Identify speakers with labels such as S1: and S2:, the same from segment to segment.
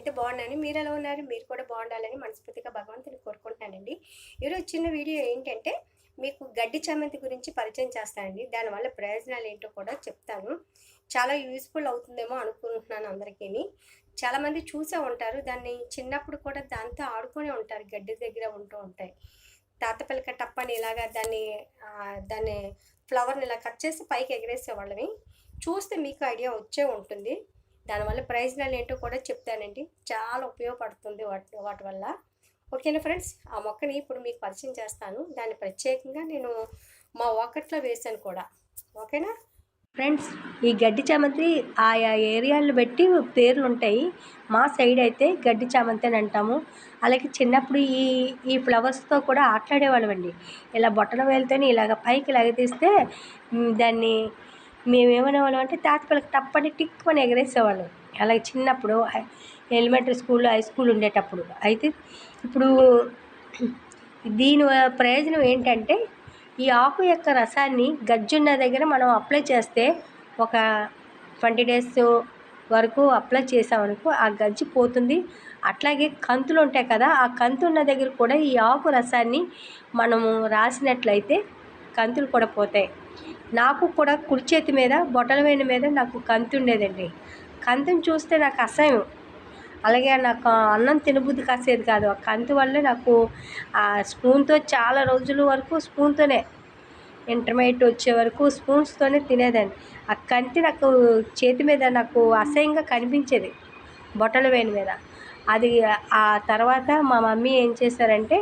S1: నేనైతే బాగున్నాను. మీరెలా ఉన్నారు? మీరు కూడా బాగుండాలని మనస్ఫూర్తిగా భగవంతుని కోరుకుంటున్నానండి. ఈరోజు చిన్న వీడియో ఏంటంటే, మీకు గడ్డి చామంతి గురించి పరిచయం చేస్తానండి. దానివల్ల ప్రయోజనాలేంటో కూడా చెప్తాను. చాలా యూజ్‌ఫుల్ అవుతుందేమో అనుకుంటున్నాను అందరికీని. చాలామంది చూసే ఉంటారు. దాన్ని చిన్నప్పుడు కూడా దాంతో ఆడుకునే ఉంటారు. గడ్డి దగ్గర ఉంటూ ఉంటాయి. తాతపలక టప్పని ఇలాగా దాన్ని ఫ్లవర్‌ని ఇలా కట్ చేసి పైకి ఎగరేసేవాళ్ళమి. చూస్తే మీకు ఐడియా వచ్చే ఉంటుంది. దానివల్ల ప్రయోజనాలేంటో కూడా చెప్తానండి. చాలా ఉపయోగపడుతుంది వాటి వల్ల. ఓకేనా ఫ్రెండ్స్? ఆ మొక్కని ఇప్పుడు మీకు పరిచయం చేస్తాను. దాన్ని ప్రత్యేకంగా నేను మా వాకట్లో వేశాను కూడా. ఓకేనా? ఫ్రెండ్స్, ఈ గడ్డి చామంతి ఆయా ఏరియాలను బట్టి పేర్లుంటాయి. మా సైడ్ అయితే గడ్డి చామంతి అని అంటాము. అలాగే చిన్నప్పుడు ఈ ఈ ఫ్లవర్స్‌తో కూడా ఆటలాడేవాళ్ళమండి. ఇలా బొటన వేలుతోని ఇలాగ పైకి లాగదీస్తే దాన్ని మేమేమనేవాళ్ళం అంటే తాతపలక టప్పని టిక్కుమని ఎగరేసేవాళ్ళం. అలాగే చిన్నప్పుడు ఎలిమెంటరీ స్కూల్, హై స్కూల్ ఉండేటప్పుడు. అయితే ఇప్పుడు దీని ప్రయోజనం ఏంటంటే, ఈ ఆకు యొక్క రసాన్ని గజ్జున్న దగ్గర మనం అప్లై చేస్తే ఒక 20 డేస్ వరకు అప్లై చేసామనుకో ఆ గజ్జి పోతుంది. అట్లాగే కంతులు ఉంటాయి కదా, ఆ కంతు ఉన్న దగ్గర కూడా ఈ ఆకు రసాన్ని మనము రాసినట్లయితే కంతులు కూడా పోతాయి. నాకు కూడా కుడి చేతి మీద బొటనవేలు మీద నాకు కంతి ఉండేదండి. కంతిని చూస్తే నాకు అసహ్యం. అలాగే నాకు అన్నం తినబుద్ధి కాసేది కాదు. ఆ కంతి వల్లే నాకు స్పూన్‌తో చాలా రోజుల వరకు స్పూన్‌తోనే ఇంటర్మీడియేట్ వచ్చే వరకు స్పూన్స్తోనే తినేదాన్ని. ఆ కంతి నాకు చేతి మీద నాకు అసహ్యంగా కనిపించేది, బొటన వేలు మీద. అది ఆ తర్వాత మా మమ్మీ ఏం చేశారంటే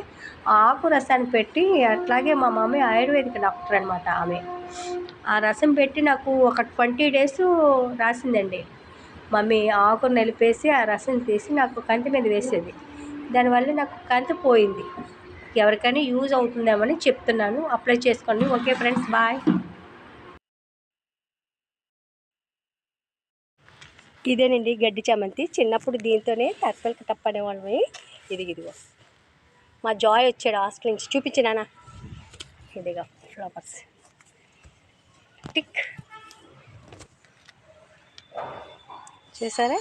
S1: ఆకు రసాన్ని పెట్టి, అట్లాగే మా మమ్మీ ఆయుర్వేదిక్ డాక్టర్ అనమాట ఆమె. ఆ రసం పెట్టి నాకు ఒక 20 డేస్ రాసిందండి మమ్మీ. ఆకును నలిపేసి ఆ రసం తీసి నాకు కంటి మీద వేసేది. దానివల్ల నాకు కంతి పోయింది. ఎవరికైనా యూజ్ అవుతుందేమని చెప్తున్నాను. అప్లై చేసుకోండి. Okay friends, bye. ఇదేనండి గడ్డి చామంతి. చిన్నప్పుడు దీంతోనే తప్పలకి తప్పనేవాళ్ళమి. ఇదిగో మా జాయ్ వచ్చాడు హాస్టల్ నుంచి. చూపించినానా? ఇదిగో ఫ్లవర్స్. టిక్ చేశారా?